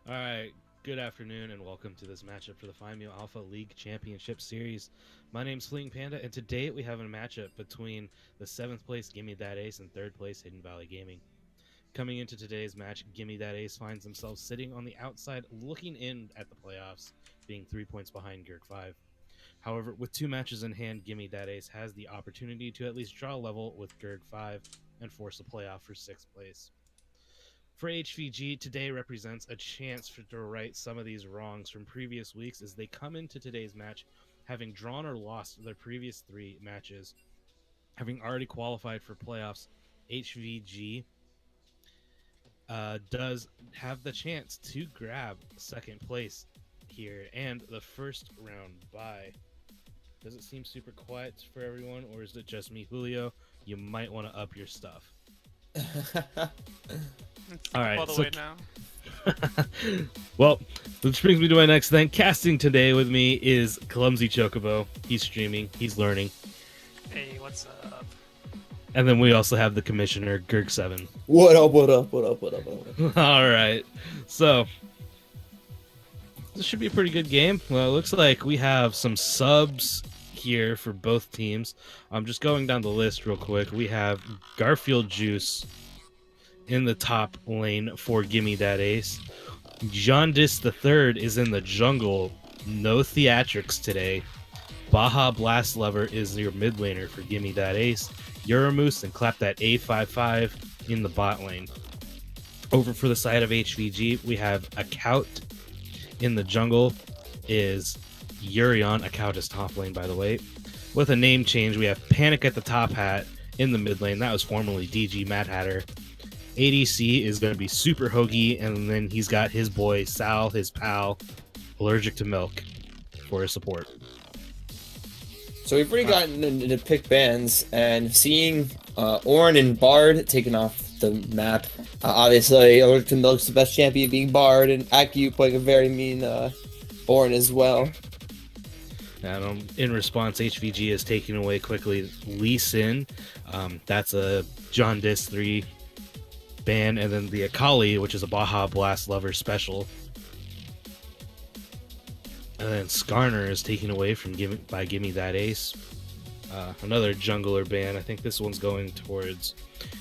All right, good afternoon and welcome to this matchup for the FIMU Alpha League Championship Series. My name's Fleeing Panda, and today we have a matchup between the 7th place Gimme That Ace and 3rd place Hidden Valley Gaming. Coming into today's match, Gimme That Ace finds themselves sitting on the outside looking in at the playoffs, being 3 points behind Gurk 5. However, with 2 matches in hand, Gimme That Ace has the opportunity to at least draw level with Gurk 5 and force a playoff for 6th place. For HVG, today represents a chance to right some of these wrongs from previous weeks as they come into today's match having drawn or lost their previous 3 matches. Having already qualified for playoffs, HVG does have the chance to grab 2nd place here and the first round bye. Does it seem super quiet for everyone, or is it just me, Julio? You might want to up your stuff. All right, all the way now. Well, which brings me to my next thing. Casting today with me is Clumsy Chocobo. He's streaming. He's learning. Hey, what's up? And then we also have the commissioner, Gurk7. What up, what up, what up, what up, what up? All right. So, this should be a pretty good game. Well, it looks like we have some subs here for both teams. I'm just going down the list real quick. We have Garfield Juice in the top lane for Gimme That Ace. Jaundice the Third is in the jungle. No theatrics today. Baja Blast Lover is your mid laner for Gimme That Ace. Uramoose and Clap That A55 in the bot lane. Over for the side of HVG, we have Akout in the jungle is Urion. Akout is top lane, by the way. With a name change, we have Panic at the top hat in the mid lane. That was formerly DG Mad Hatter. ADC is going to be Super Hoagie, and then he's got his boy Sal, his pal, Allergic to Milk, for his support. So we've already gotten into pick bands, and seeing Ornn and Bard taken off the map. Obviously, Allergic to Milk's the best champion being Bard, and Aku playing a very mean Ornn as well. And in response, HVG is taking away quickly Lee Sin. That's a Jaundice 3 ban, and then the Akali, which is a Baja Blast Lover special. And then Skarner is taken away from Gimme That Ace. Another jungler ban. I think this one's going towards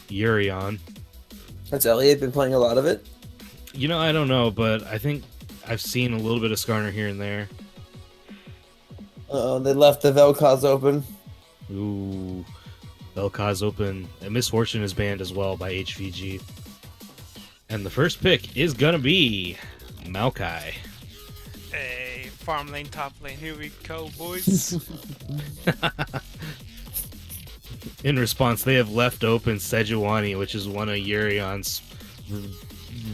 Urion. That's Elliot been playing a lot of it. You know, I don't know, but I think I've seen a little bit of Skarner here and there. They left the Vel'Koz open. Ooh, Vel'Koz open. And Misfortune is banned as well by HVG. And the first pick is gonna be Maokai. Hey, farm lane, top lane. Here we go, boys. In response, they have left open Sejuani, which is one of Urion's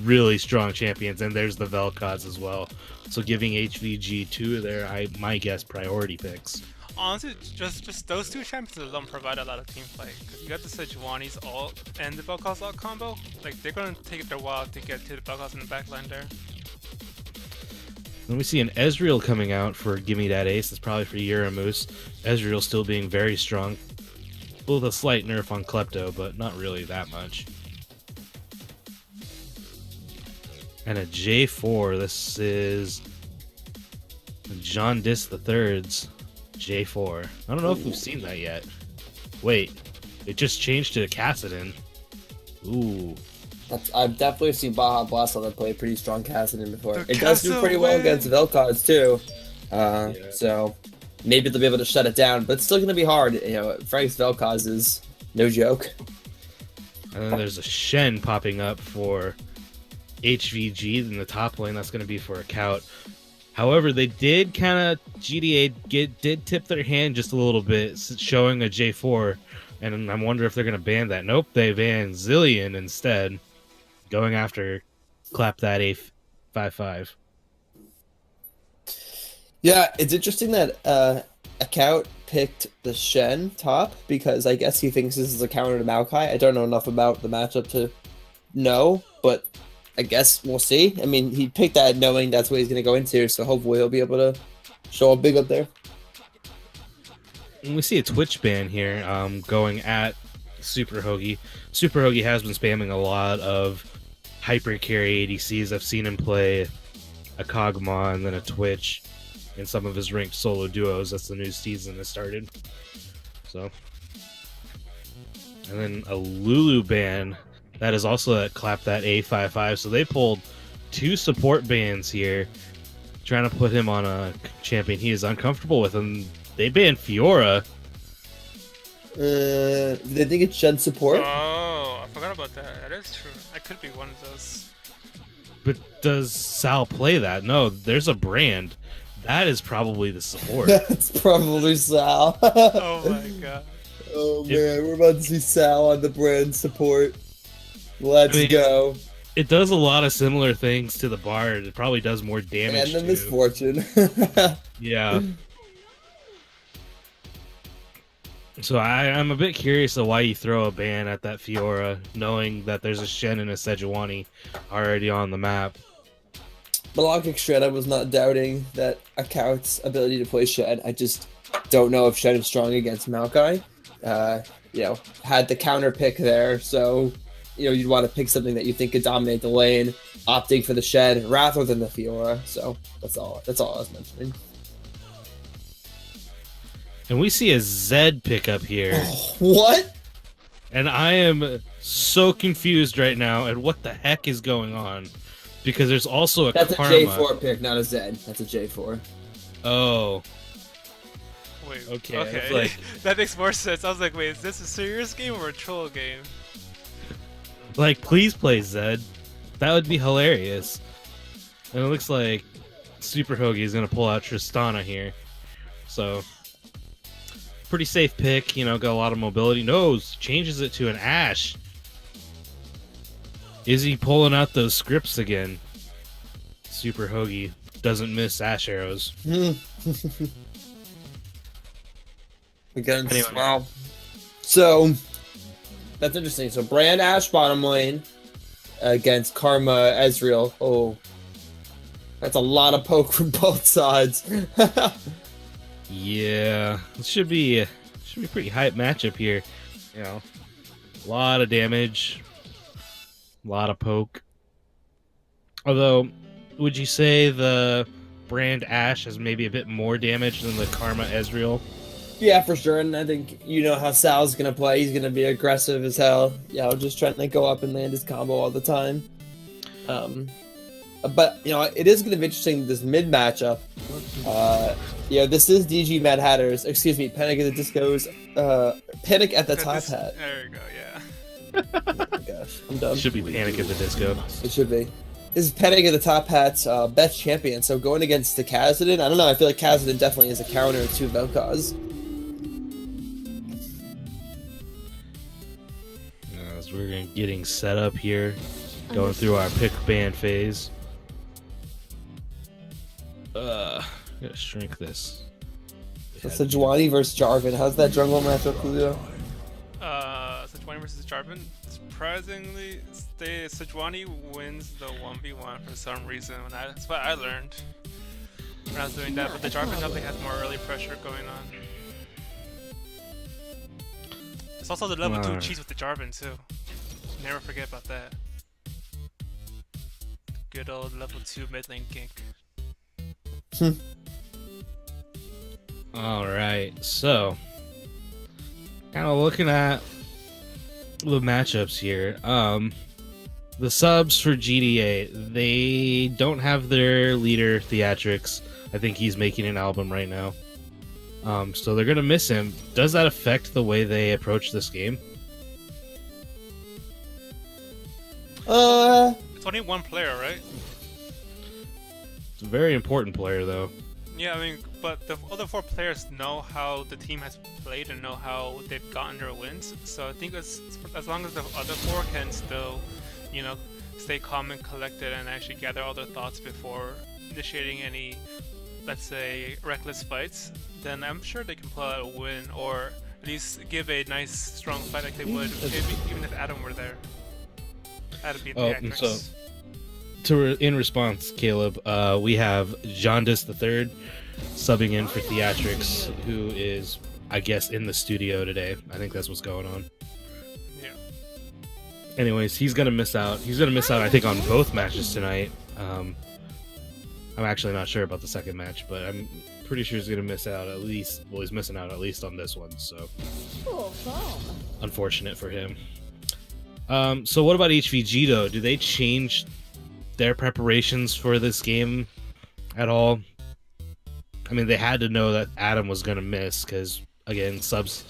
really strong champions, and there's the Vel'Koz as well. So giving HVG 2 of their, my guess, priority picks. Honestly, just those 2 champions alone provide a lot of team play. Because you got the Sejuani's ult and the Vel'Koz ult combo. Like, they're going to take their while to get to the Vel'Koz in the backline there. Then we see an Ezreal coming out for Gimme That Ace. That's probably for Uramoose. Ezreal still being very strong. With a slight nerf on Klepto, but not really that much. And a J4. This is Jaundice the Third's J4. I don't know if we've seen that yet. Wait, it just changed to Kassadin. Ooh. I've definitely seen Baja Blast Lover play pretty strong Kassadin before. The It does do pretty well against Vel'Koz too. So maybe they'll be able to shut it down, but it's still going to be hard. You know, Frank's Vel'Koz is no joke. And then there's a Shen popping up for HVG in the top lane. That's going to be for a Akout. However, they did kind of GDA did tip their hand just a little bit, showing a J4, and I wonder if they're going to ban that. Nope, they banned Zillion instead, going after Clap That A55. Yeah, it's interesting that Akout picked the Shen top because I guess he thinks this is a counter to Maokai. I don't know enough about the matchup to know, but I guess we'll see. I mean, he picked that knowing that's what he's going to go into, so hopefully he'll be able to show up big up there. And we see a Twitch ban here going at Super Hoagie. Super Hoagie has been spamming a lot of hyper carry ADCs. I've seen him play a Kog'Maw, and then a Twitch in some of his ranked solo duos. That's the new season that started. So, and then a Lulu ban that is also at Clap That A55. So they pulled 2 support bans here, trying to put him on a champion he is uncomfortable with, and they banned Fiora. They think it's Shen support? Oh, I forgot about that. That is true. I could be one of those. But does Sal play that? No, there's a brand. That is probably the support. That's probably Sal. Oh my god. Oh man, we're about to see Sal on the brand support. Let's go. It does a lot of similar things to the Bard. It probably does more damage. And then too. Misfortune. Yeah. So I'm a bit curious of why you throw a ban at that Fiora, knowing that there's a Shen and a Sejuani already on the map. Malakik Shred, I was not doubting that Account's ability to play Shen. I just don't know if Shen is strong against Maokai. Had the counter pick there, so you'd want to pick something that you think could dominate the lane, opting for the Shen rather than the Fiora. So that's all I was mentioning. And we see a Zed pickup here. What? And I am so confused right now at what the heck is going on. Because there's also a That's Karma. a J4 pick, not a Zed. That's a J4. Oh. Wait. Okay. Okay. That makes more sense. I was like, wait, is this a serious game or a troll game? Like, please play Zed. That would be hilarious. And it looks like Super Hoagie is going to pull out Tristana here. So, pretty safe pick. Got a lot of mobility. No, changes it to an Ashe. Is he pulling out those scripts again? Super Hoagie doesn't miss Ashe arrows. Against, Anyway. wow. So, that's interesting. So, Brand Ashe bottom lane against Karma Ezreal. Oh, that's a lot of poke from both sides. Yeah, it should be a pretty hype matchup here. A lot of damage, a lot of poke. Although, would you say the Brand Ashe has maybe a bit more damage than the Karma Ezreal? Yeah, for sure. And I think how Sal's going to play. He's going to be aggressive as hell. Just trying to go up and land his combo all the time. But, it is going to be interesting, this mid matchup. This is DG Mad Hatter's, Panic at the Disco's, Panic at the Top Hat. There we go, yeah. Oh my gosh, I'm done. Should be Panic at the Disco. It should be. This is Panic at the Top Hat's best champion, so going against the Khazadin, I don't know, I feel like Khazadin definitely is a counter to Vel'Koz. As we're getting set up here, going through our pick ban phase. Gotta shrink this. It's a Juani versus Jarvan. How's that jungle matchup, Julio? Sejuani versus Jarvan. Surprisingly, Sejuani wins the 1v1 for some reason. That's what I learned when I was doing that. But the Jarvan definitely has more early pressure going on. There's also the level 2 cheese with the Jarvan too. Never forget about that. Good old level 2 mid lane gank. Alright, so kind of looking at the matchups here. The subs for GDA, they don't have their leader Theatrix. I think he's making an album right now. So they're gonna miss him. Does that affect the way they approach this game? It's only one player, right? It's a very important player though. Yeah, I mean, but the other 4 players know how the team has played and know how they've gotten their wins. So I think as long as the other 4 can still, stay calm and collected and actually gather all their thoughts before initiating any, let's say, reckless fights, then I'm sure they can pull out a win or at least give a nice, strong fight like they would even if Adam were there. That'd be the Theatrix. In response, Caleb, we have Jaundice III subbing in for Theatrix, who is, I guess, in the studio today. I think that's what's going on. Yeah. Anyways, he's gonna miss out. He's gonna miss out, I think, on both matches tonight. I'm actually not sure about the second match, but I'm pretty sure he's gonna miss out at least. Well, he's missing out at least on this one, so unfortunate for him. So what about HVG though? Do they change their preparations for this game at all? I mean, they had to know that Adam was gonna miss because, again, subs.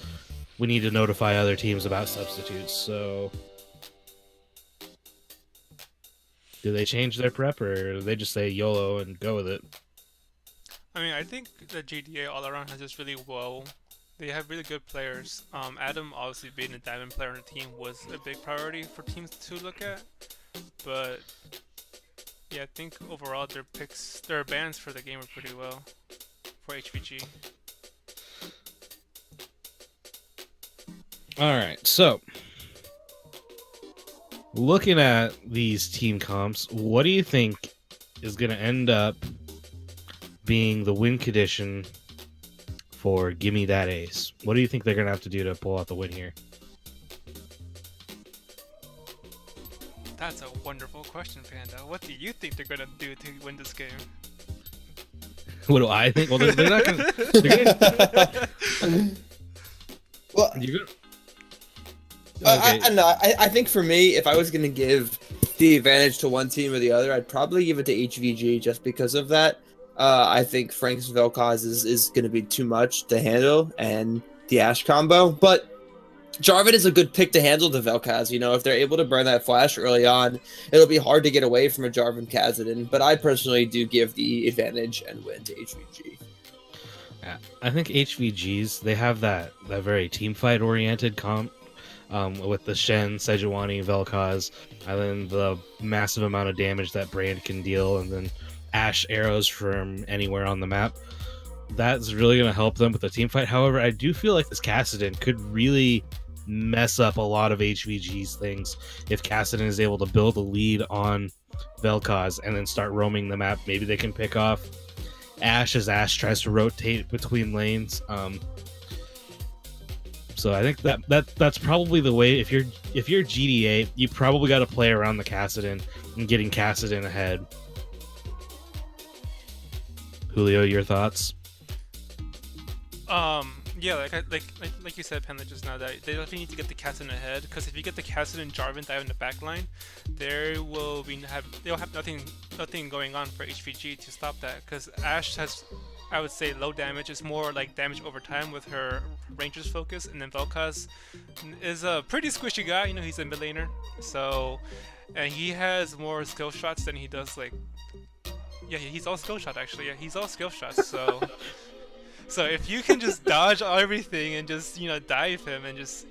We need to notify other teams about substitutes. So, do they change their prep, or do they just say YOLO and go with it? I mean, I think the GDA all around has just really well. They have really good players. Adam, obviously being a diamond player on the team, was a big priority for teams to look at. But yeah, I think overall their bans for the game are pretty well for HVG. All right, so looking at these team comps, what do you think is going to end up being the win condition for Gimme That Ace? What do you think they're going to have to do to pull out the win here? That's a wonderful question, Panda. What do you think they're going to do to win this game? What do I think? Well, they're not going to... Well, You're gonna... I think for me, if I was going to give the advantage to one team or the other, I'd probably give it to HVG just because of that. I think Frank's Vel'Koz is going to be too much to handle, and the Ashe combo. But Jarvan is a good pick to handle the Vel'Koz. You know, if they're able to burn that flash early on, it'll be hard to get away from a Jarvan Khazad. But I personally do give the advantage and win to HVG. Yeah, I think HVGs, they have that very team fight oriented comp. With the Shen, Sejuani, Vel'Koz, and then the massive amount of damage that Brand can deal, and then Ashe arrows from anywhere on the map. That's really going to help them with the team fight. However, I do feel like this Kassadin could really mess up a lot of HVG's things if Kassadin is able to build a lead on Vel'Koz and then start roaming the map. Maybe they can pick off Ashe as Ashe tries to rotate between lanes. So I think that's probably the way. If you're GDA, you probably got to play around the Kassadin and getting Kassadin ahead. Julio, your thoughts? Yeah, like you said, Panda, just now, that they definitely need to get the Kassadin ahead, because if you get the Kassadin and Jarvan dive in the back line, they'll have nothing going on for HVG to stop that, because Ashe has, I would say, low damage. It's more like damage over time with her Ranger's focus, and then Vel'Koz is a pretty squishy guy. You know, he's a mid laner, so, and he has more skill shots than he does yeah, he's all skill shot actually. Yeah, he's all skill shots. So, so if you can just dodge everything and just dive him and just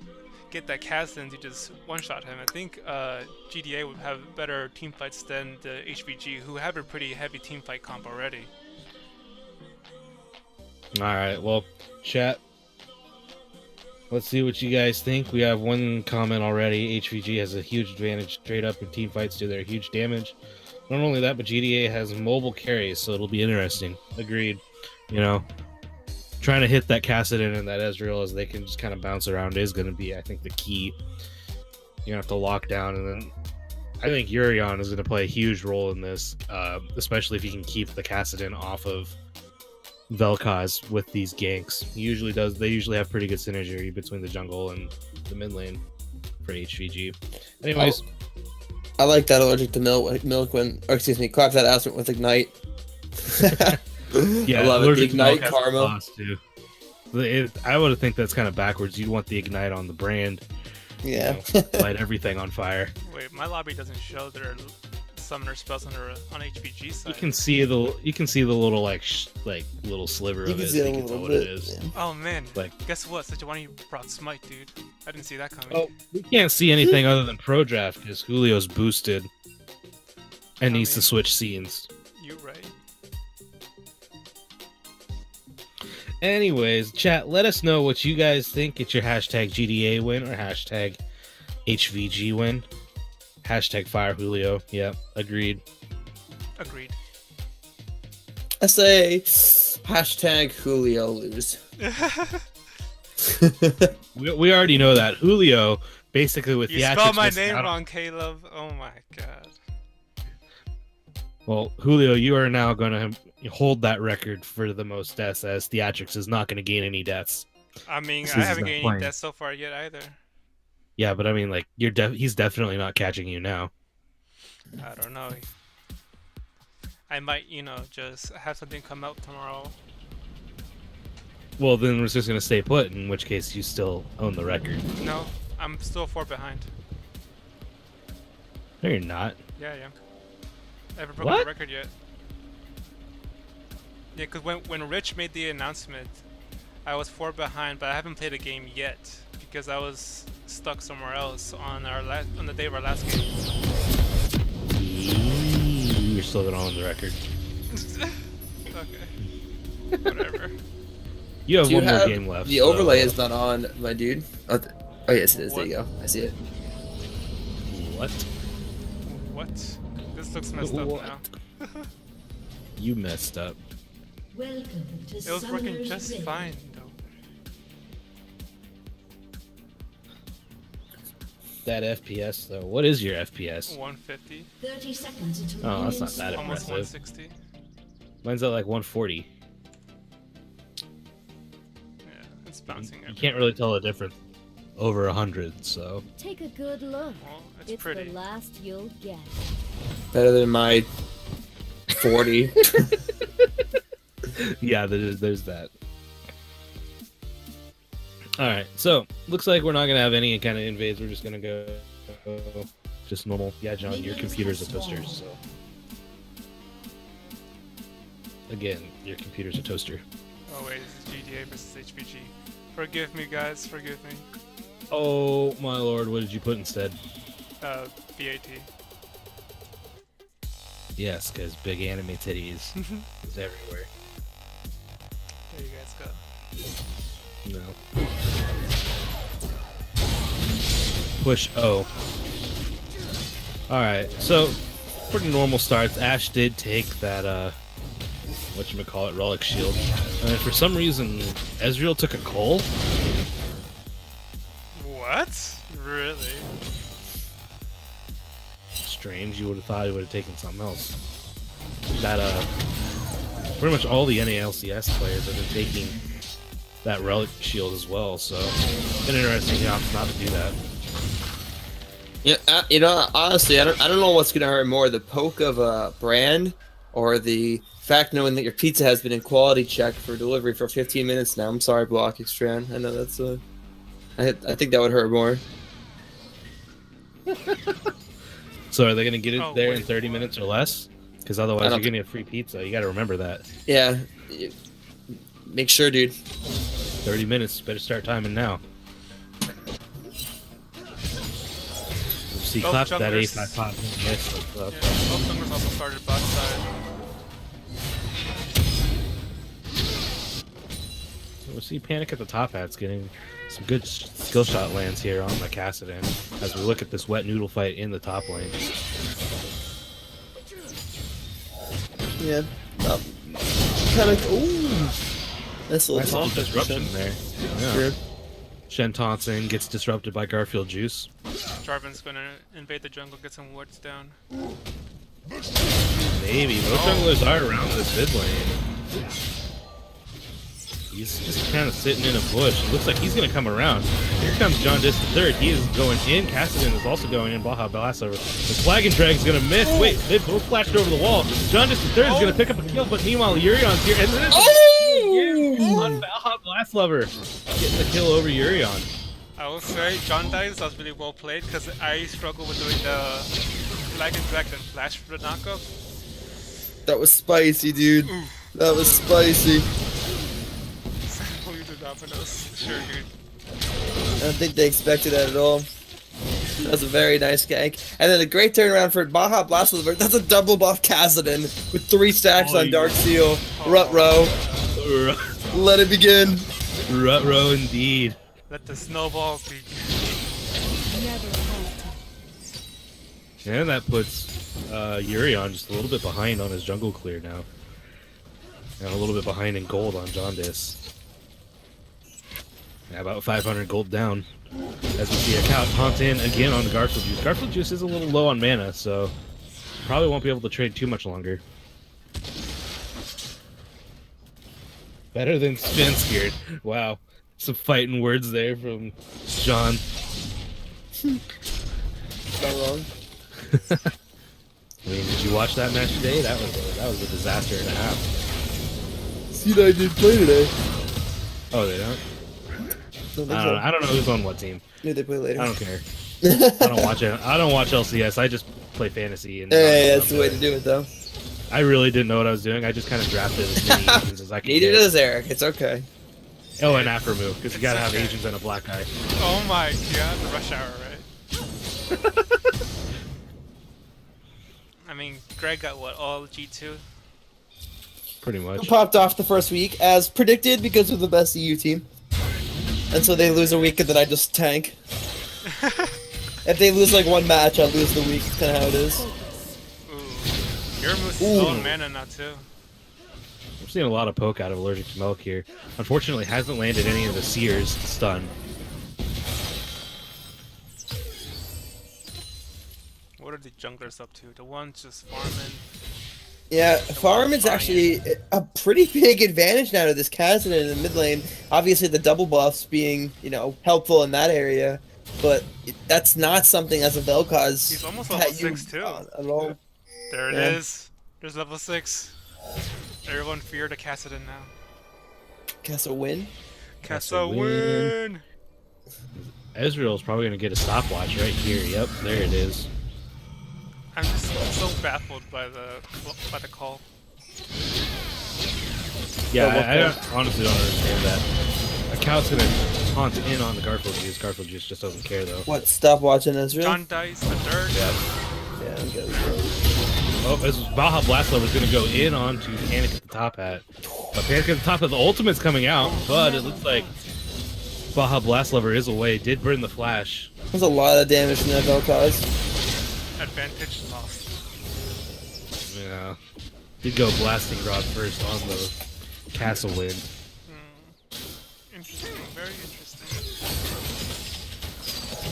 get that Kassadin to just one-shot him, I think GDA would have better team fights than the HVG, who have a pretty heavy team fight comp already. All right, well, chat. Let's see what you guys think. We have one comment already. HVG has a huge advantage straight up in team fights due to their huge damage. Not only that, but GDA has mobile carries, so it'll be interesting. Agreed. Trying to hit that Kassadin and that Ezreal as they can just kind of bounce around is going to be, I think, the key. You're going to have to lock down, and then I think Yurion is going to play a huge role in this, especially if you can keep the Kassadin off of Vel'Koz with these ganks. They usually have pretty good synergy between the jungle and the mid lane for HVG. Anyways, I like that allergic to milk when, or excuse me, clap that ass with Ignite. Yeah, I love it. The Ignite karma. Too. I would think that's kind of backwards. You'd want the Ignite on the Brand. Yeah. Light everything on fire. Wait, my lobby doesn't show their summoner spells on HVG side. You can see the little little sliver You of can it. see So a you can little tell what bit. it is. Yeah. Oh man, Guess what? Sejuani brought Smite, dude. I didn't see that coming. Oh, we can't see anything other than Pro Draft because Julio's boosted and needs to switch scenes. You're right. Anyways, chat, let us know what you guys think. It's your hashtag GDA win or hashtag HVG win. Hashtag fire Julio. Yep, agreed. Agreed. I say hashtag Julio lose. We already know that. Julio, basically with You theatrics spelled my missing name out- wrong, Caleb. Oh my god. Well, Julio, you are now going to hold that record for the most deaths, as Theatrics is not going to gain any deaths. I mean, Since I he's haven't not gained any playing. deaths so far yet either. Yeah, but I mean, like, he's definitely not catching you now. I don't know. I might, just have something come out tomorrow. Well, then we're just going to stay put, in which case you still own the record. No, I'm still 4 behind. No, you're not. Yeah, yeah. I haven't broken the record yet. Yeah, because when Rich made the announcement, I was 4 behind, but I haven't played a game yet because I was stuck somewhere else on the day of our last game. You're still going to own the record. Okay. Whatever. You have Do you one more have- game left. The so- overlay is not on, my dude. Oh, yes, it is. There you go. I see it. What? What? This looks messed up What? now. You messed up. Welcome to It was working Summoner's just Rift. fine, though. That FPS, though. What is your FPS? 150, 30 seconds until Oh, that's not minions that spawn. almost impressive. 160. Mine's at like 140. Yeah, it's bouncing. You everywhere. can't really tell the difference over 100, so. Take a good look. Well, it's It's pretty. the last you'll get. Better than my 40. Yeah, there's that. Alright, so, looks like we're not going to have any kind of invades. We're just going to go just normal. Yeah, John, your Minions computer's a have toaster, spawned. so. Again, your computer's a toaster. Oh wait, this is GDA versus HVG. Forgive me, guys. Forgive me. Oh, my lord, what did you put instead? BAT. Yes, because big anime titties is everywhere. There you guys go. No. Push O. Alright, so pretty normal starts. Ash did take that whatchamacallit, relic shield. And for some reason Ezreal took a Cole. What? Really? Strange, you would have thought he would have taken something else. That pretty much all the NALCS players have been taking that relic shield as well, so an interesting option not to do that. Yeah, honestly, I don't know what's gonna hurt more: the poke of a brand, or the fact knowing that your pizza has been in quality check for delivery for 15 minutes now. I'm sorry, Block Extran. I know that's I think that would hurt more. So are they going to get it Oh, there in wait, 30 what? minutes or less? Because otherwise I you're don't going to get free pizza. You got to remember that. Yeah, make sure, dude. 30 minutes. Better start timing now. See, Both clap that junglers- A55. Yes, what's up? Yeah, both junglers also started bot side. We'll see Panic at the top hat's getting some good skill shot lands here on the Cassidin as we look at this wet noodle fight in the top lane. Yeah. Kind of. Ooh. Nice little Nice little taunt. disruption there. Yeah. Sure. Shen Thompson gets disrupted by Garfield Juice. Jarvan's gonna invade the jungle, get some wards down. Maybe. Both junglers are around this mid lane. He's just kind of sitting in a bush. It looks like he's going to come around. Here comes John Dis the third. He is going in. Cassidin is also going in. Baja Blast over. The Flag and Drag's going to miss. Wait, they both flashed over the wall. John Dis the third is going to pick up a kill, but meanwhile, Urion's here. And then it's on Baja Blast Lover. Getting the kill over Urion. I will say, John Dice was really well played because I struggle with doing the Flag and Drag and Flash for the knockup. That was spicy, dude. That was spicy. Who you did that for those? Sure, dude. I don't think they expected that at all. That was a very nice gank. And then a great turnaround for Baja Blast with that's a double buff Kassadin with 3 stacks on Dark Seal. Rut-row. Let it begin. Rut-row indeed. Let the snowball begin. Never halted. And that puts Urion just a little bit behind on his jungle clear now. And a little bit behind in gold on Jaundice. Yeah, about 500 gold down. As we see a count haunt in again on Garfield Juice. Garfield Juice is a little low on mana, so probably won't be able to trade too much longer. Better than spin scared. Wow. Some fighting words there from John. Not wrong. I mean, did you watch that match today? That was a disaster and a half. See, I did play today. Oh, they don't? I don't know who's on what team. Maybe they play later. I don't care. I don't watch it. I don't watch LCS. I just play fantasy. And Hey, that's the way to do it, though. I really didn't know what I was doing. I just kind of drafted as many agents as I could Neither get. does Eric. It's okay. Oh, and after move, because you gotta It's have okay. agents and a black guy. Oh my god, the rush hour, right? I mean, Greg got what, all G2? Pretty Who much. popped off the first week as predicted because we're the best EU team, and so they lose a week and then I just tank. If they lose like one match, I lose the week. It's kind of how it is. Ooh. Your moose Ooh. is low on mana now too. I'm seeing a lot of poke out of allergic to milk here. Unfortunately, hasn't landed any of the seers to stun. What are the junglers up to? The one's just farming. Yeah, farm is actually a pretty big advantage now to this Kazan in the mid lane. Obviously, the double buffs being, helpful in that area, but that's not something as a Vel'Koz. He's almost that level you 6 too. At all. There it Yeah. is. There's level 6. Everyone fear the Kassadin now. Kazan win. Kassa win. win! Ezreal's probably gonna get a stopwatch right here. Yep, there it is. I'm just so baffled by the call. Yeah, Double I honestly don't understand that. A cow's gonna taunt in on the Garfield juice. Garfield juice just doesn't care though. What? Stop watching Ezreal. John Dice, the third. Yeah. Yeah, I'm good. Oh, as Baja Blast Lover is gonna go in onto Panic at the top hat. But Panic at the top of the ultimate's coming out, but it looks like Baja Blast Lover is away. Did burn the flash. There's a lot of damage from that Vel'Koz. Advantage lost. Yeah. Did go blasting rod first on the castle win. Interesting, very interesting.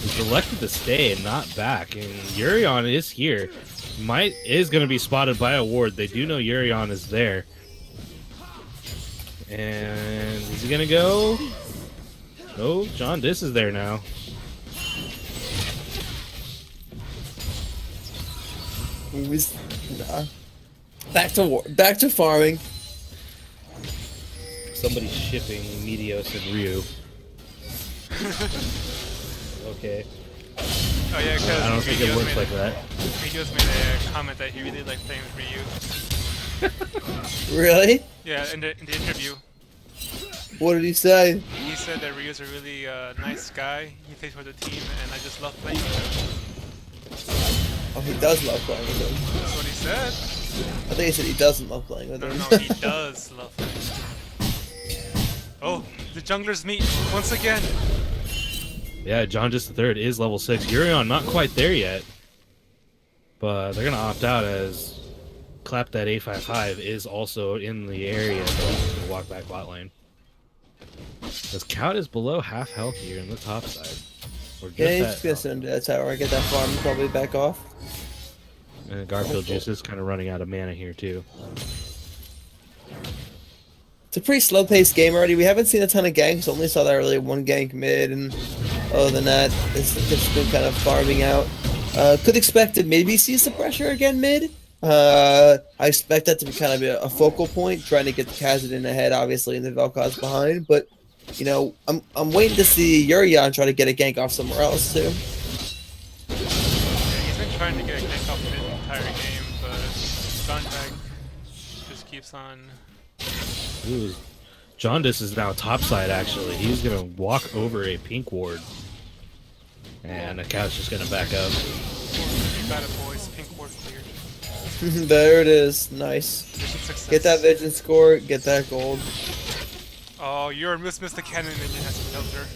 He's elected to stay and not back, and Urion is here. Is going to be spotted by a ward. They do know Urion is there. And is he going to go? Oh, John Dis is there now. Back to farming. Somebody's shipping Meteos and Ryu. Okay. Oh yeah, because I don't think it works like that. He just made a comment that he really liked playing with Ryu. Really? Yeah, in the interview, What did he say? he said that Ryu's a really nice guy. He plays for the team, and I just love playing with him. Oh, he does love playing with him. That's what he said. I think he said he doesn't love playing with No, him. no, he does love playing with him. Oh, the junglers meet once again. Yeah, John Dis the Third is level 6. Urion not quite there yet. But they're going to opt out as Clap That 855 is also in the area, but he's going to walk back bot lane. This Cout is below half health here in the top side. We're Yeah, good he's at just gonna send him to that tower. I get that farm probably back off. And Garfield Juice is kind of running out of mana here, too. It's a pretty slow-paced game already. We haven't seen a ton of ganks. Only saw that really one gank mid, and other than that, it's just been kind of farming out. Could expect to maybe see some pressure again mid. I expect that to be kind of a focal point, trying to get the Kazadin ahead, obviously, and the Vel'Koz behind. But I'm waiting to see Urion try to get a gank off somewhere else too. Yeah, he's been trying to get a gank off the entire game, but Sontag just keeps on. Ooh, Jaundice is now topside, actually. He's going to walk over a pink ward. And the Cout's just going to back up. You got it, boys. Pink ward cleared. There it is. Nice. Mission success. Get that vision score. Get that gold. Oh, you're Mr. Cannon minion has killed her.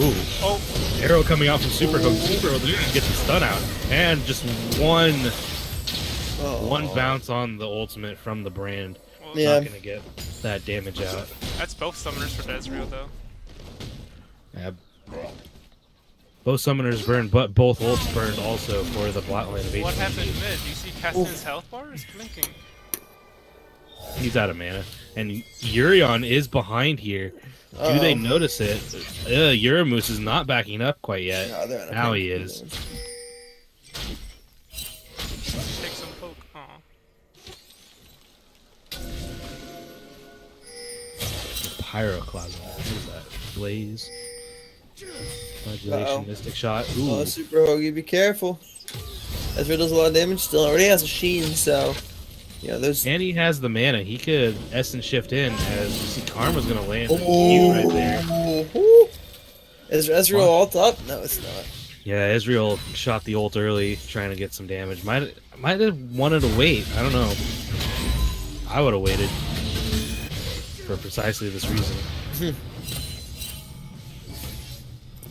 Ooh, Oh, arrow coming out from Super Hook. Super Hook gets the stun out. And just one bounce on the ultimate from the brand. well, Yeah. Not going to get that damage out. that's both summoners for Ezreal, though. Yeah. Both summoners burned, but both ults burned also for the bot lane of HVG. What happened mid? You see Cassian's health bar is blinking. He's out of mana. And Urion is behind here. Do they notice it? Uramoose is not backing up quite yet. No, they're not Now paying he for is. damage. Take some poke. Aw. Pyroclasm. What is that? Blaze. Modulation, Uh-oh. Mystic Shot. Oh, Ooh. Super Hoagie, be careful. Ezra does a lot of damage still. Already has a Sheen, so yeah, there's. And he has the mana. He could Essence Shift in as you see Karma's going to land a Q right there. Ooh. Is Ezreal ult up? No, it's not. Yeah, Israel shot the ult early, trying to get some damage. Might have wanted to wait. I don't know. I would have waited for precisely this reason.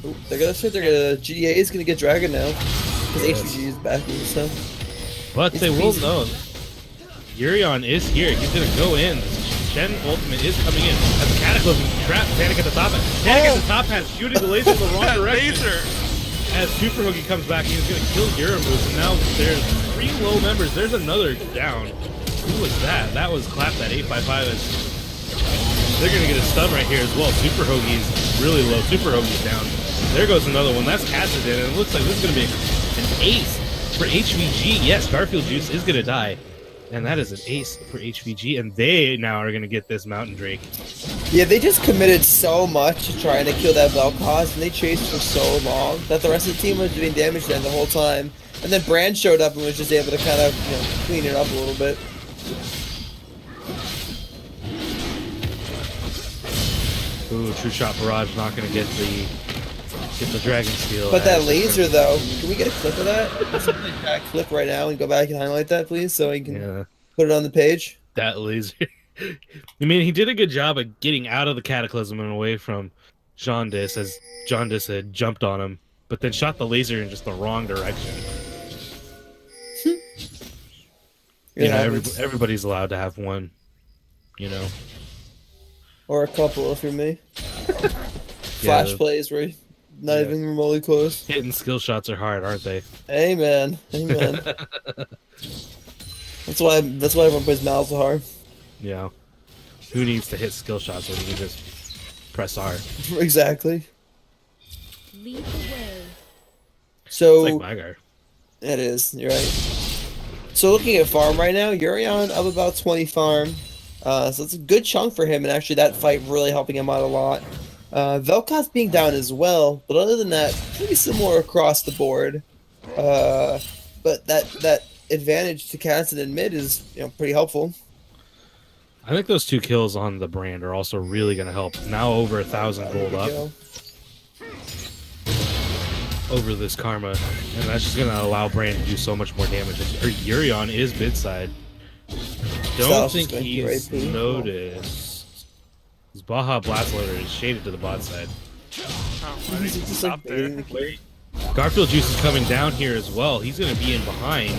Ooh, they're gonna say GDA is gonna get Dragon now because Yes. HVG is backing so. But It's they will easy. know. Urion is here. He's going to go in. Shen ultimate is coming in. As a Cataclysm trap, Panic at the top. Panic at the top has shooting the laser in the wrong direction. Laser! As Super Hoogie comes back, he's going to kill Uramoose. And now there's 3 low members. There's another down. Who was that? That was clapped at 855. They're going to get a stun right here as well. Super Hoagie's really low. Super Hoagie's down. There goes another one. That's casted in. And it looks like this is going to be an ace for HVG. Yes, Garfield Juice is going to die. And that is an ace for HVG. And they now are going to get this Mountain Drake. Yeah, they just committed so much to trying to kill that Vel'Koz, and they chased for so long that the rest of the team was doing damage to them the whole time. And then Brand showed up and was just able to kind of clean it up a little bit. Ooh, True Shot Barrage not going to get the Dragon Steel. But that laser, though, can we get a clip of that? Just like that clip right now and go back and highlight that, please, so we can Yeah, put it on the page. that laser. I mean, he did a good job of getting out of the Cataclysm and away from Jaundice as Jaundice had jumped on him, but then shot the laser in just the wrong direction. You know, everybody's allowed to have one, you know. Or a couple, if you're me. Yeah, Flash plays where you're not even remotely close. hitting skill shots are hard, aren't they? Amen. Amen. That's why everyone plays Mal so hard. Yeah. Who needs to hit skill shots when you can just press R? Exactly. Lead the way. So It's like my guy. it is. You're right. So looking at farm right now, Urion up about 20 farm. So it's a good chunk for him, and actually that fight really helping him out a lot. Vel'Koz being down as well, but other than that, pretty similar across the board. But that advantage to Cassid in mid is pretty helpful. I think those 2 kills on the Brand are also really going to help. Now over 1,000 gold There we up go. over this Karma, and that's just going to allow Brand to do so much more damage. Urion is mid side. Don't South think is he's going to be right, noticed. His Baja Blast Loader is shaded to the bot side. Oh, I He's think just stop like there. baiting the kid. Garfield Juice is coming down here as well. He's going to be in behind.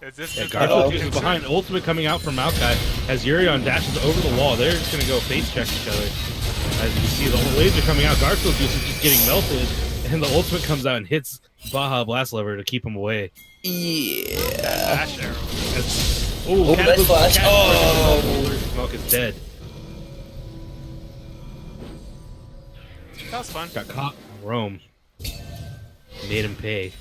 Is this Yeah, just Garfield Uh-oh. Juice is behind. Ultimate coming out from Maokai as Urion dashes over the wall. They're just going to go face check each other. As you can see, the laser coming out. Garfield Juice is just getting melted. And the ultimate comes out and hits Baja Blast Lever to keep him away. Yeah. Flash arrow? Oh, nice flash. Oh. Smoke is dead. That was fun. Got caught in Rome. Made him pay.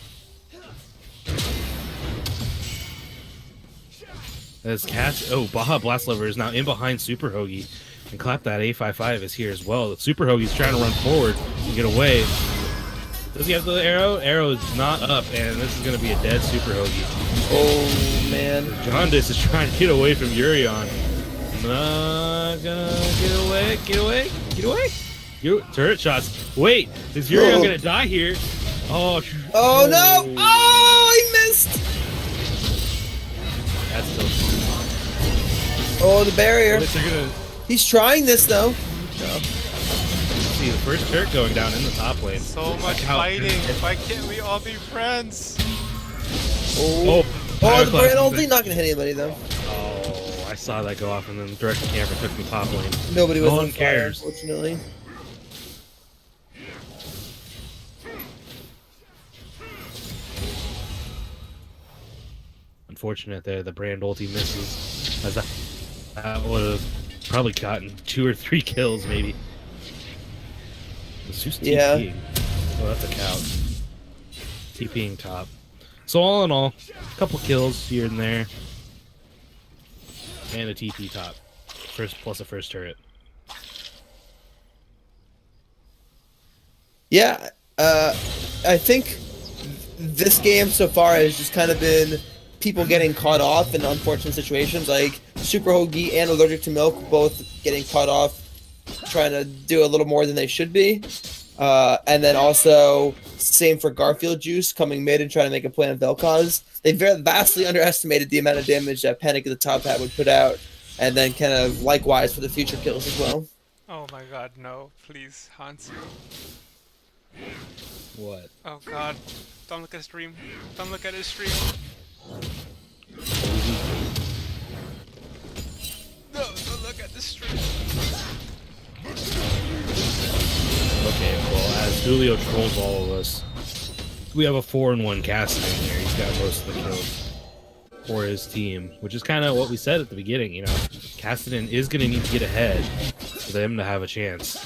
As Cash, Baja Blast Lever is now in behind Super Hoagie, and Clap That A55 is here as well. Super Hoagie's trying to run forward and get away. Does he have the arrow? Arrow is not up, and this is going to be a dead Super Hoagie. Oh man. Jaundice is trying to get away from Urion. Not gonna get away. Get away. Get away. Turret shots. Wait, is Urion gonna die here? Oh. Oh no! Oh, he missed! That's still. Oh, the barrier. They're gonna He's trying this though. see the first turret going down in the top lane. So much how- fighting. Why can't we all be friends? Oh, Power the Clash brand is ulti there. not gonna hit anybody though. Oh, I saw that go off, and then the direct camera took me top lane. Nobody was No on one fire, cares. unfortunately. unfortunate there. The Brand ulti misses. As that would have probably gotten 2 or 3 kills, maybe. Who's Yeah. TPing? Oh, that's a couch. TPing top. So all in all, a couple kills here and there. And a TP top. Plus a first turret. Yeah, I think this game so far has just kind of been people getting caught off in unfortunate situations, like Super Hoagie and Allergic to Milk both getting caught off trying to do a little more than they should be. And then also, same for Garfield Juice coming mid and trying to make a play on Vel'Koz. They vastly underestimated the amount of damage that Panic at the Top Hat would put out, and then kind of likewise for the future kills as well. Oh my god, no. Please, Hansu. What? Oh god. Don't look at his stream. Don't look at his stream. No, don't look at the stream. Okay, well, as Julio trolls all of us, we have a 4-1 Cassidy in here. He's got most of the kills for his team, which is kind of what we said at the beginning, you know. Cassidy is going to need to get ahead for them to have a chance.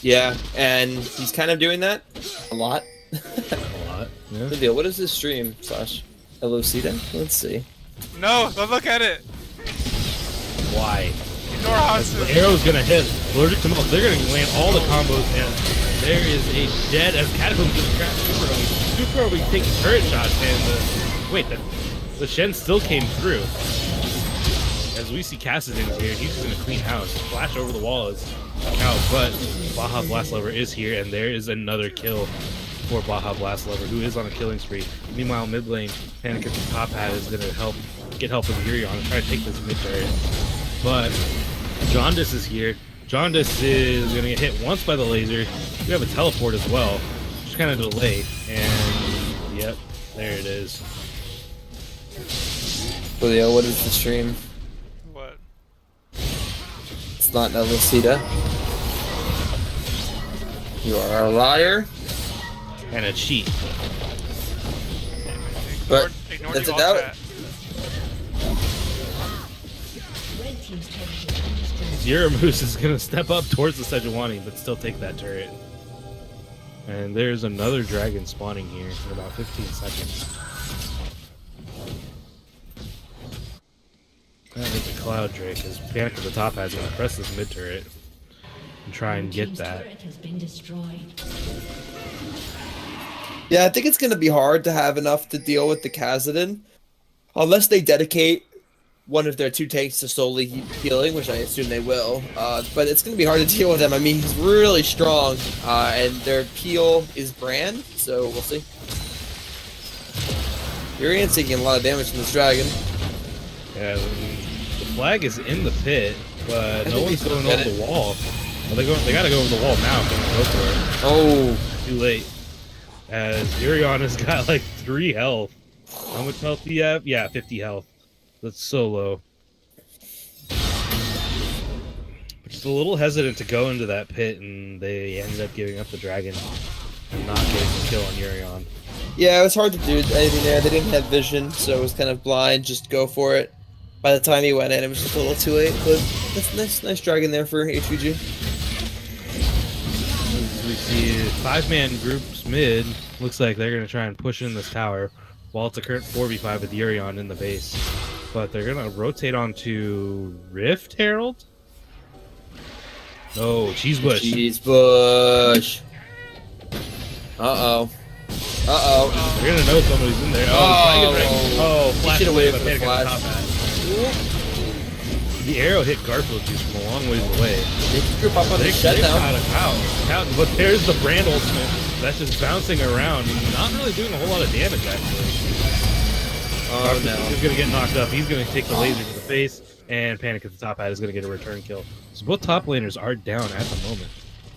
Yeah, and he's kind of doing that a lot. A lot. Yeah. Good deal. What is his stream slash Elocita? Let's see. No, don't look at it. Why? Ignore As Hansu. the arrow's going to hit. Allergic to Milk. They're going to land all the combos, and there is a dead as Cataclysm just crashed Super Early. Super Early taking turret shots, and wait, the Shen still came through. As we see Cassidy here, he's just in a clean house. Flash over the wall is out, but Baja Blast Lover is here, and there is another kill for Baja Blast Lover, who is on a killing spree. Meanwhile, mid lane, Panic at the Top Hat is going to get help with Yurion and try to take this mid turret. But Jaundice is here. Jaundice is going to get hit once by the laser. We have a teleport as well, just kind of delayed, and yep, there it is. Julio, what is the stream? What? It's not Elocita. You are a liar. And a cheat. But Ignore that's the a doubt. alt chat. Red team's turret has been destroyed. Zeramoose is going to step up towards the Sejuani, but still take that turret. And there's another dragon spawning here in about 15 seconds. That is a Cloud Drake, as Panic at the Top Hat is going to press this mid turret and try and get Team's that. turret has been destroyed. Yeah, I think it's going to be hard to have enough to deal with the Khazadin, unless they dedicate one of their 2 tanks to solely healing, which I assume they will. But it's going to be hard to deal with them. I mean, he's really strong, and their peel is Brand, so we'll see. Urion's taking a lot of damage from this dragon. Yeah, the flag is in the pit, but I no think one's they going still over get the wall. Well, they got to go over the wall now if they're going to go for it. Oh, Too late. As Yurion has got like 3 health. How much health do you have? Yeah, 50 health. That's so low. Just a little hesitant to go into that pit, and they ended up giving up the dragon and not getting the kill on Yurion. yeah, it was hard to do anything there. They didn't have vision, so it was kind of blind. Just go for it. By the time he went in, it was just a little too late. But that's nice dragon there for HVG. We see 5-man groups mid. Looks like they're going to try and push in this tower while it's a current 4v5 with Yurion in the base. But they're going to rotate onto Rift Herald? No, Cheese Bush. Cheese Bush. Uh-oh. Uh-oh. They're going to know somebody's in there. Flash should've away, waited but for the Panic at the flash. Top Hat. The arrow hit Garfield Juice from a long ways away. They can group up on the They shed now. got him out. But there's the Brand ultimate that's just bouncing around, not really doing a whole lot of damage actually. Oh no. He's gonna get knocked up. He's gonna take the laser to the face, and Panic at the Top Hat is gonna get a return kill. So both top laners are down at the moment.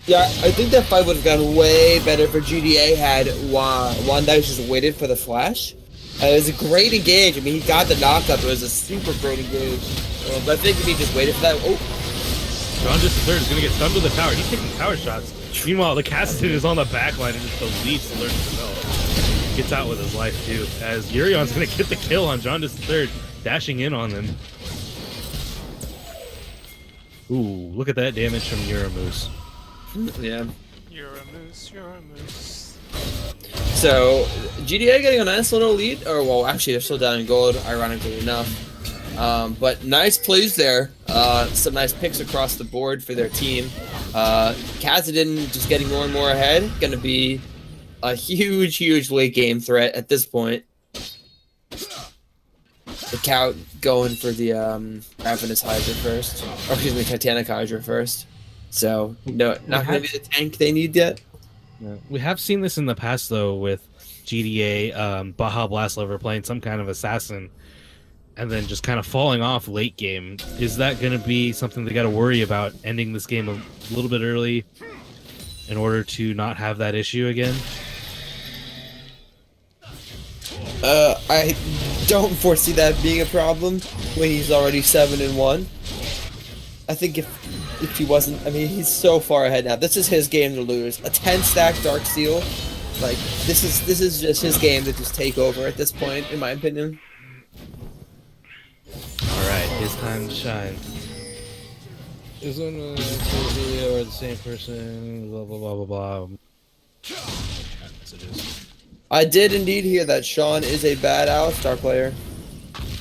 Yeah, I think that fight would have gone way better for GDA had Wanda just waited for the flash. It was a great engage. I mean, he got the knockup. It was a super great engage. But I think if he just waited for that. Oh, John just third is gonna get stunned with the tower. He's taking tower shots. Meanwhile, the Cassidy is on the back line and just deletes Alert to Know. gets out with his life too, as Yurion's gonna get the kill on Jaundice III, dashing in on them. Ooh, look at that damage from Uramoose. Yeah. You're a moose, you're a moose. So, GDA getting a nice little lead, or well, actually they're still down in gold, ironically enough. But nice plays there. Some nice picks across the board for their team. Khazadin just getting more and more ahead. Going to be a huge late game threat at this point. The Cow going for the Ravenous Hydra first. Or excuse me, Titanic Hydra first. So, no, not going to be the tank they need yet. Yeah. We have seen this in the past, though, with GDA, Baja Blast Lover playing some kind of assassin and then just kind of falling off late game. Is that going to be something they got to worry about, ending this game a little bit early in order to not have that issue again? I don't foresee that being a problem when he's already 7-1. I think if he wasn't, I mean, he's so far ahead now. This is his game to lose. A 10-stack Darksteel, like this is just his game to just take over at this point, in my opinion. All right, his time to shine. Isn't Julio or the same person? Blah blah blah blah blah. Messages. I did indeed hear that Sean is a bad Alistar player.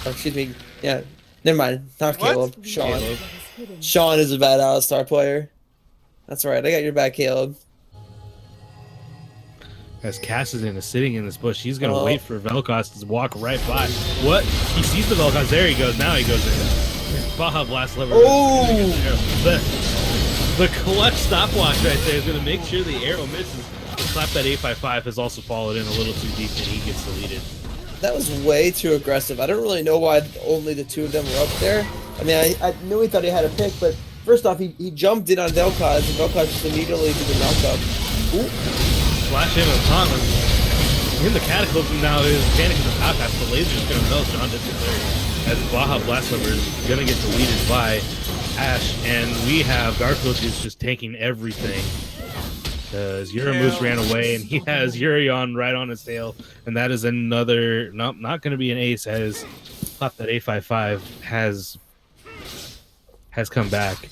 Oh, excuse me. Yeah, never mind. Not What? Caleb. Sean. Caleb. Sean is a bad Alistar player. That's right. I got your back, Caleb. As Cassidy is sitting in this bush, he's gonna wait for Vel'Koz to walk right by. What? He sees the Vel'Koz. There he goes. Now he goes in. Baja Blast Lever. Oh! The clutch stopwatch right there is gonna make sure the arrow misses. The slap that 855 has also followed in a little too deep, and he gets deleted. That was way too aggressive. I don't really know why only the two of them were up there. I mean, I knew he thought he had a pick, but first off, he jumped in on Vel'Koz, and Vel'Koz just immediately did the knockup. Ooh. Flash in on Thomas. In the Cataclysm now is panicking the outcast. The laser's going to melt Jaundice III as Baja Blast Lover is going to get deleted by Ash, and we have Dark Witches just taking everything. Because Uramoose ran away, and he has Yurion right on his tail, and that is another, not going to be an ace, as Pop that A55 has come back.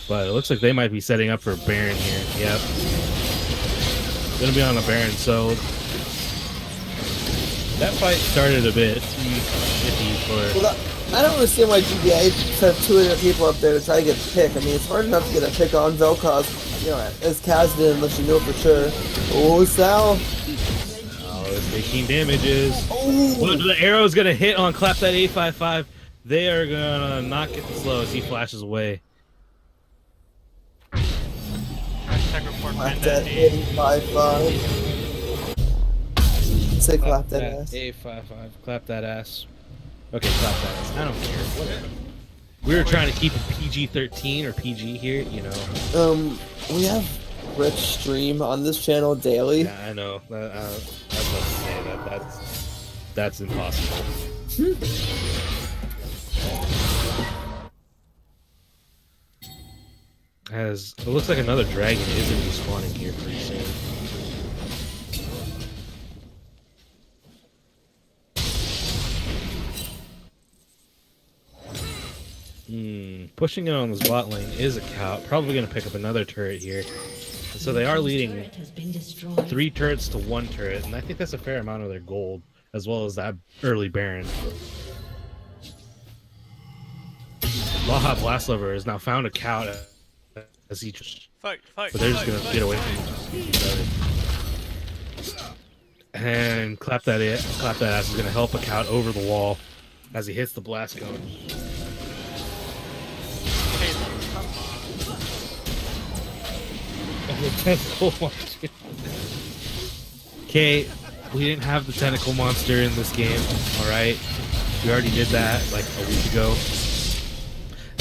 But it looks like they might be setting up for a Baron here. Yep. Gonna be on a Baron, so that fight started a bit iffy for... Well, I don't understand why GDA sent 200 people up there to try to get a pick. I mean, it's hard enough to get a pick on Vel'Koz, you know, as Khazadin, unless you know for sure. Oh, Sal. Oh, it's taking damages. Oh. But the arrow's gonna hit on Clap That 855. They are gonna not get the slow as he flashes away. Hashtag report Clap Panda that D. 855. Say clap that ass. 855. Clap that ass. Okay, clap that ass. I don't care. Whatever. We were trying to keep it PG-13 or PG here, you know. We have Rich stream on this channel daily. Yeah, I know. I was about to say that's impossible. As it looks like another dragon is going to be spawning here pretty soon. Pushing it on this bot lane is a cow. Probably going to pick up another turret here. And so they are leading Turret has been destroyed. 3 turrets to 1 turret, and I think that's a fair amount of their gold, as well as that early Baron. Baja Blast Lover has now found a cow as he just... Fight. But they're just going to get away from each other. And Clap That Ass is going to help a cow over the wall as he hits the blast cone. Okay, we didn't have the tentacle monster in this game, alright? We already did that like a week ago.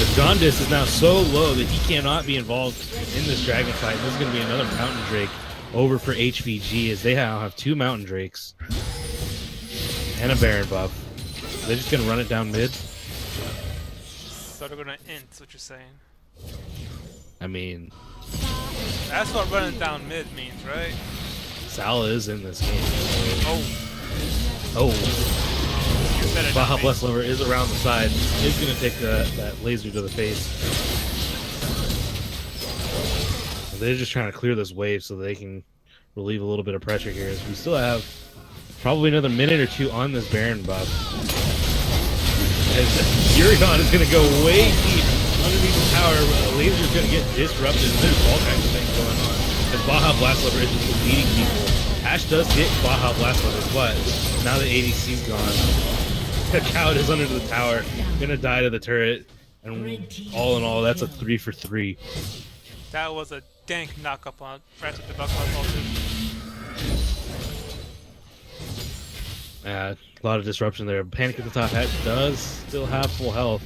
As Jaundice is now so low that he cannot be involved in this dragon fight. This is going to be another Mountain Drake over for HVG as they now have 2 Mountain Drakes and a Baron buff. They're just going to run it down mid. So they're gonna int, what you're saying. I mean... That's what running down mid means, right? Sal is in this game. Oh, Oh, you better Baja not be. Bless Lover is around the side. He's going to take that laser to the face. They're just trying to clear this wave so they can relieve a little bit of pressure here. As we still have probably another minute or two on this Baron buff. As Yurion is going to go way deep underneath the tower. Laser's going to get disrupted. There's all kinds of things going on. As Baja Blast Lover is just beating people. Ash does hit Baja Blast Lover, but now the ADC's gone. The Cowd is under the tower. Going to die to the turret. And all in all, that's a 3 for 3. That was a dank knockup on right with the Buckle ulti. A lot of disruption there. Panic at the top hat does still have full health.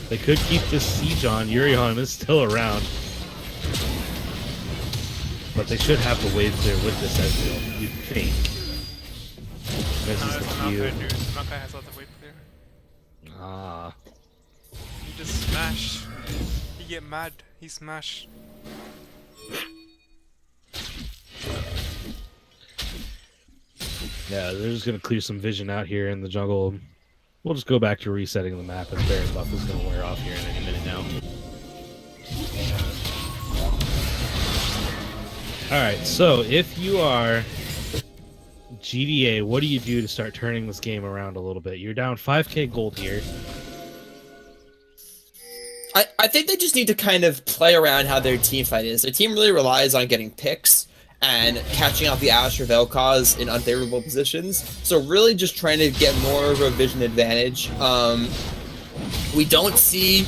They could keep this siege on. Yurion is still around. But they should have the wave clear with this Ezreal, you'd think. No, Misses it's the the Q. Maokai, dude. The Maokai has all the weight clear. Ah. You just smash. You get mad. He smash. Yeah, they're just going to clear some vision out here in the jungle. We'll just go back to resetting the map as Baron buff is going to wear off here in any minute now. Alright, so if you are GDA, what do you do to start turning this game around a little bit? You're down 5k gold here. I think they just need to kind of play around how their team fight is. Their team really relies on getting picks and catching out the Ashe or Vel'Koz in unfavorable positions. So really just trying to get more of a vision advantage. We don't see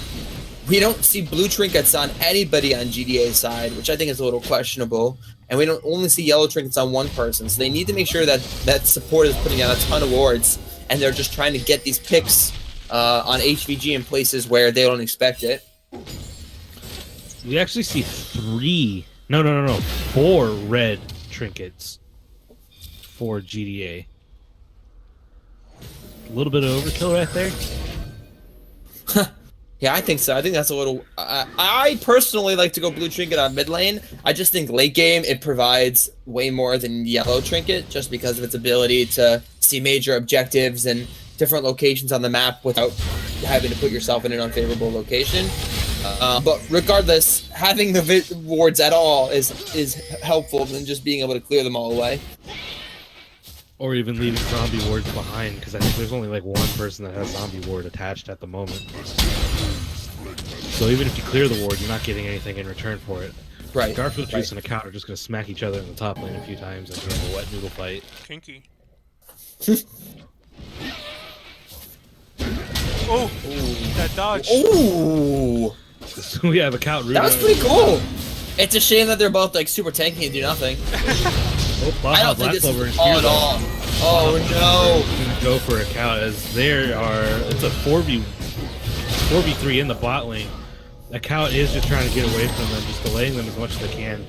blue trinkets on anybody on GDA's side, which I think is a little questionable. And we don't only see yellow trinkets on one person. So they need to make sure that that support is putting out a ton of wards, and they're just trying to get these picks on HVG in places where they don't expect it. We actually see 4 red trinkets for GDA. A little bit of overkill right there. Yeah, I think so. I think that's a little... I personally like to go blue trinket on mid lane. I just think late game it provides way more than yellow trinket, just because of its ability to see major objectives and different locations on the map without having to put yourself in an unfavorable location. But regardless, having the wards at all is helpful than just being able to clear them all away. Or even leaving zombie wards behind, because I think there's only like one person that has zombie ward attached at the moment. So even if you clear the ward, you're not getting anything in return for it. Right. Garfield Juice and a count are just going to smack each other in the top lane a few times and have a wet noodle fight. Kinky. Oh! That dodge! Ooh! So we have a count. That was pretty cool! It's a shame that they're both like super tanky and do nothing. I don't think this is all at all. Oh no! Gonna go for a count as it's a 4v3 in the bot lane. The count is just trying to get away from them, just delaying them as much as they can.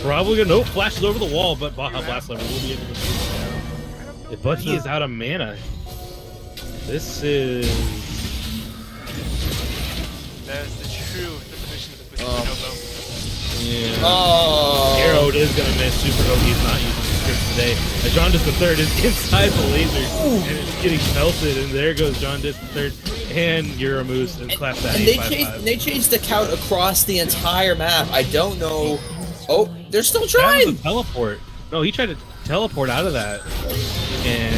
Probably gonna flashes over the wall, but Baja Blast Lover will be able to shoot it down. But he is out of mana. This is That's the true definition of the Bushido. yeah. Oh! Arrow is gonna miss. Super Hoki is not using the script today. As John Dis the Third is inside the laser and it's getting melted, and there goes John Dis the Third and Euromoose and claps that. And they chased the count across the entire map. I don't know. Oh, they're still That trying. was a teleport. No, he tried to teleport out of that, and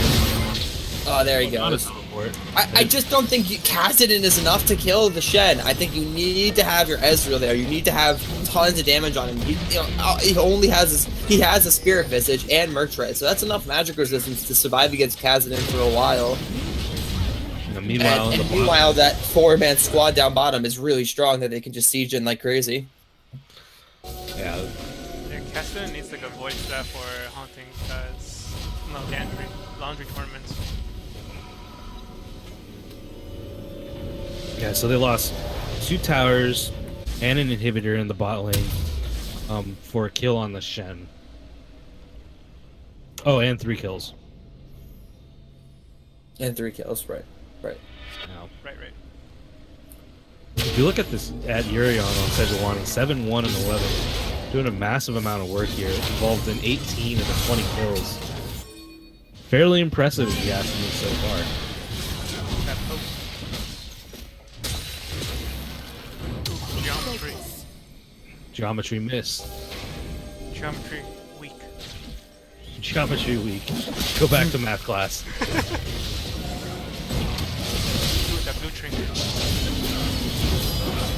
Oh, there he not a goes. teleport. I just don't think Kassadin is enough to kill the Shen. I think you need to have your Ezreal there. You need to have tons of damage on him. He only has a Spirit Visage and Merchant, so that's enough magic resistance to survive against Kassadin for a while. And meanwhile, Meanwhile, that 4-man squad down bottom is really strong that they can just siege in like crazy. yeah, Yeah, Cassidy needs like a voice staff for haunting laundry tournaments. yeah. So they lost 2 towers and an inhibitor in the bot lane for a kill on the Shen. Oh, and 3 kills. And 3 kills, right. Now, Right. if you look at Urion on Sejuani, 7-1 and 11. Doing a massive amount of work here. Involved in 18 of the 20 kills. Fairly impressive, if you ask me, so far. That poke. Ooh, geometry. Geometry miss. Geometry weak. Geometry weak. Go back to math class. Ooh, that blue trinket.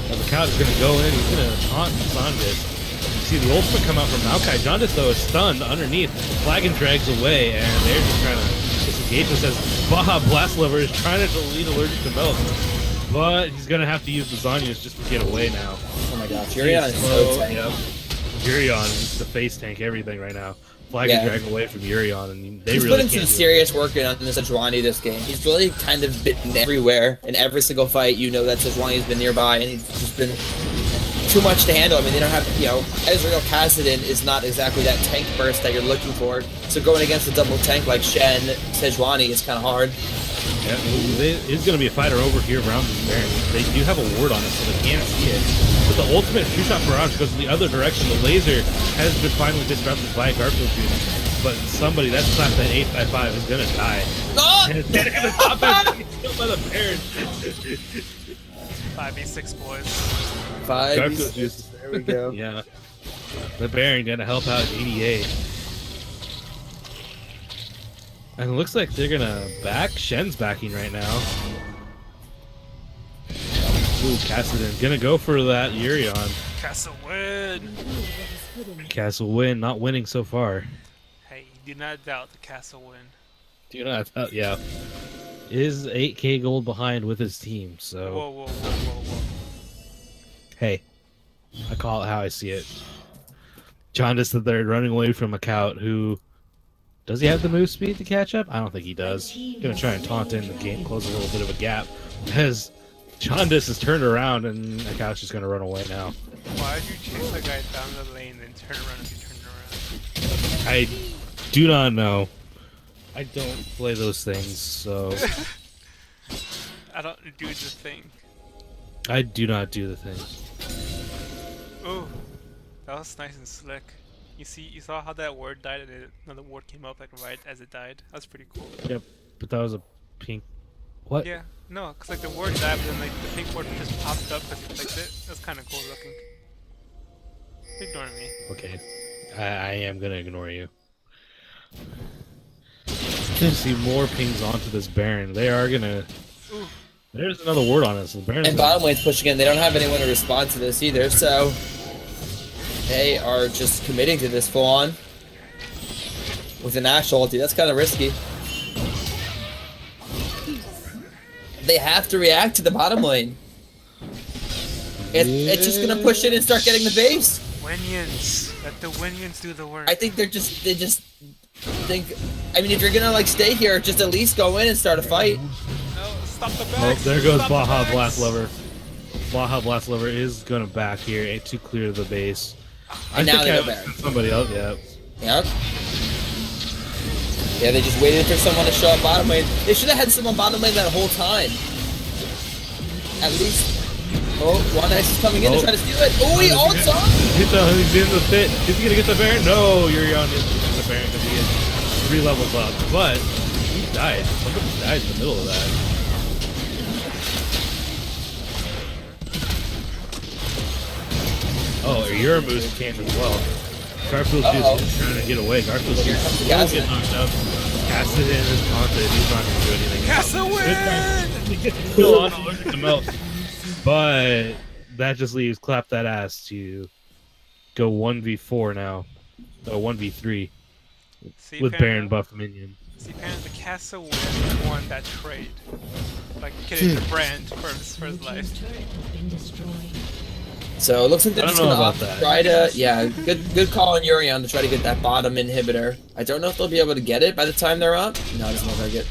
Now the count is going to go in. He's going to taunt Sanjit. You see the ultimate come out from Maokai. Jaundice, though, is stunned underneath. Flag and drags away, and they're just trying to disengage this as Baja Blast Lover is trying to delete Allergic to Melt. But he's going to have to use the Zanyas just to get away now. Oh my gosh, Urion is so tanky. Yep. Urion is the face tank everything right now. Flag and drag away from Urion, and they He's really putting some serious work in on the Sejuani this game. He's really kind of been everywhere. In every single fight, you know that Sejuani's been nearby, and he's just been too much to handle. I mean, they don't have, you know, Ezreal Kassadin is not exactly that tank burst that you're looking for. So going against a double tank like Shen, Sejuani is kind of hard. Yeah, it's going to be a fighter over here around this Baron. They do have a ward on it, so they can't see it. But the ultimate two-shot barrage goes in the other direction. The laser has been finally disrupted by Garfield Juice. But somebody that's slapped that 8x5 is going to die. Oh! And they're going to stop it. He's killed by the Baron. 5v6 boys. Garfield Juice. There we go. Yeah. The Baron going to help out GDA. And it looks like they're gonna back. Shen's backing right now. Ooh, Kassadin gonna go for that Urion. Castle win! Castle win, not winning so far. Hey, do not doubt the castle win. Do not, yeah. Is 8k gold behind with his team, so. Whoa, whoa, whoa, whoa, whoa. Hey, I call it how I see it. Jaundice the third running away from a Cout who. Does he have the move speed to catch up? I don't think he does. Gonna try and taunt in the game, close a little bit of a gap. As Jaundice is turned around and Akash just gonna run away now. Why did you chase the guy down the lane and turn around if you turned around? I do not know. I don't play those things, so I don't do the thing. I do not do the thing. Ooh, that was nice and slick. You saw how that word died and another word came up like right as it died. That's pretty cool. Yep, but that was a pink. What? Yeah, no, cause like the word died, but then like the pink word just popped up because you clicked it. That's kind of cool looking. Ignore me. Okay, I am gonna ignore you. See more pings onto this Baron. They are gonna. Ooh. There's another word on it. So the Baron's And bottom lane's pushing in. They don't have anyone to respond to this either, so they are just committing to this full on with an Ashe ulti. That's kind of risky. They have to react to the bottom lane. It's just gonna push in and start getting the base. Winions, let the Winions do the work. I think they just think. I mean, if you're gonna like stay here, just at least go in and start a fight. No, stop the Oh, back. there goes Baja Blast Lover. Baja Blast Lover is gonna back here to clear the base. And now they go I back. somebody else, yeah. Yep. Yeah, they just waited for someone to show up bottom lane. They should have had someone bottom lane that whole time. At least. Oh, One Ice is coming in to try to steal it. Oh, he ults on! He's in the pit. Is he gonna get the Baron? No, Urion is getting the Baron because he is 3 levels up. But he died. Somebody died in the middle of that. Oh, Uramu's came as well. Garfield's just trying to get away. Garfield's just get knocked up. Kassadin is taunted. He's not going to do anything. Castle win! He gets still on allergic to melt. But that just leaves Clap That Ass to go 1v4 now. 1v3 with Baron buff minion. See, Baron, the Castle win won that trade. Like, getting the brand for his life. So it looks like they're I don't just know gonna about that. try to, yeah, good call on Urion to try to get that bottom inhibitor. I don't know if they'll be able to get it by the time they're up. No, it doesn't look like it.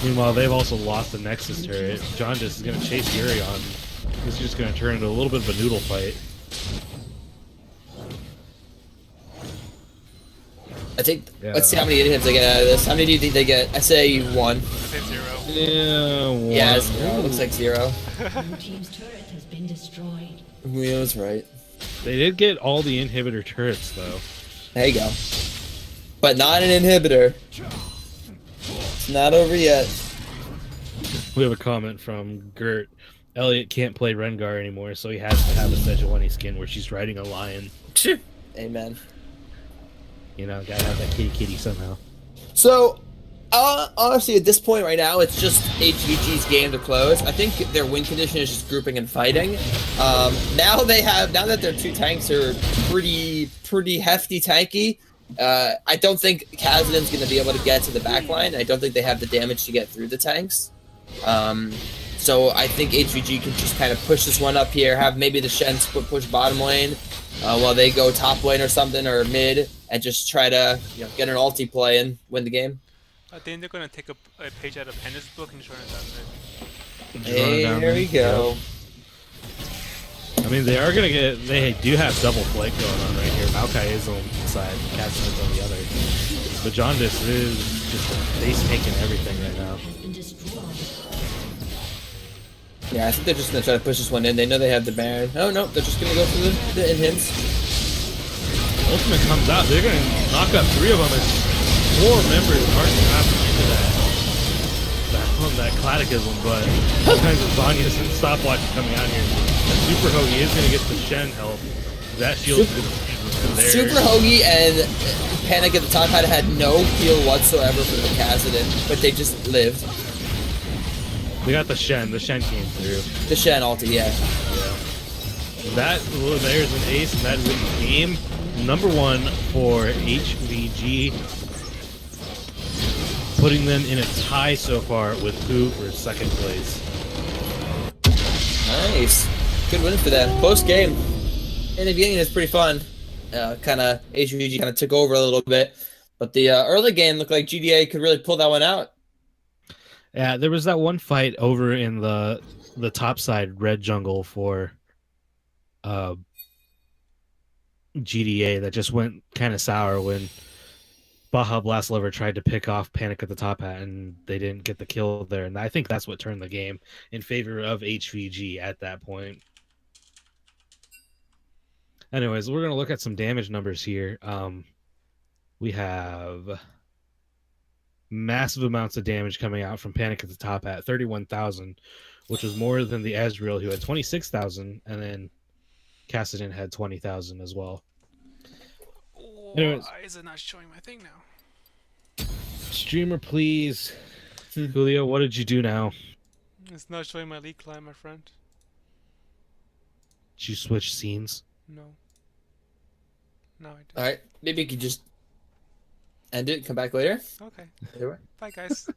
Meanwhile, they've also lost the Nexus turret. Jaundice is going to chase Urion. This is just going to turn into a little bit of a noodle fight. I think, let's see how many hits they get out of this. How many do you think they get? I say 1. I say 0. Yeah, 1. Yeah, 0. Looks like 0. Blue team's turret has been destroyed. Yeah, that's right. They did get all the inhibitor turrets though. There you go. But not an inhibitor. It's not over yet. We have a comment from Gert. Elliot can't play Rengar anymore, so he has to have a Sejuani skin where she's riding a lion. Amen. You know, gotta have that kitty somehow. So, honestly, at this point right now, it's just HVG's game to close. I think their win condition is just grouping and fighting. Now that their two tanks are pretty hefty tanky. I don't think Khazadin's going to be able to get to the back line. I don't think they have the damage to get through the tanks. So I think HVG can just kind of push this one up here, have maybe the Shen push bottom lane while they go top lane or something, or mid, and just try to get an ulti play and win the game. I think they're gonna take a page out of Penda's book and run it down mid. Hey, there we go. I mean, they do have double flank going on right here. Maokai is on one side, Cassidy's on the other. But Jaundice is just face taking everything right now. Has been destroyed. Yeah, I think they're just going to try to push this one in. They know they have the Baron. Oh, no, they're just going to go for the inhibs. Ultimate comes out. They're going to knock up 3 of them as 4 members aren't trapped into that Catechism, but sometimes Zanya's and Stopwatch coming out here. Super Hoagie is going to get the Shen help. That shield's going to there. Super Hoagie and Panic at the top had no heal whatsoever for the Khazadin, but they just lived. They got the Shen. The Shen came through. The Shen ulti, yeah. There's an ace, and that wins game number 1 for HVG, putting them in a tie so far with Pooh for 2nd place. Nice. Good win for them. Close game. In the beginning, it's pretty fun. HVG kind of took over a little bit, but the early game looked like GDA could really pull that one out. Yeah, there was that one fight over in the top side red jungle for GDA that just went kind of sour when Baja Blast Lover tried to pick off Panic at the top hat and they didn't get the kill there. And I think that's what turned the game in favor of HVG at that point. Anyways, we're going to look at some damage numbers here. We have massive amounts of damage coming out from Panic at the top hat, 31,000, which was more than the Ezreal, who had 26,000, and then Kassadin had 20,000 as well. Anyways, Why is it not showing my thing now? streamer, please. Julio, what did you do now? It's not showing my league climb, my friend. Did you switch scenes? No. No, I didn't. All right, maybe you could just end it, come back later. Okay. Anyway. Bye, guys.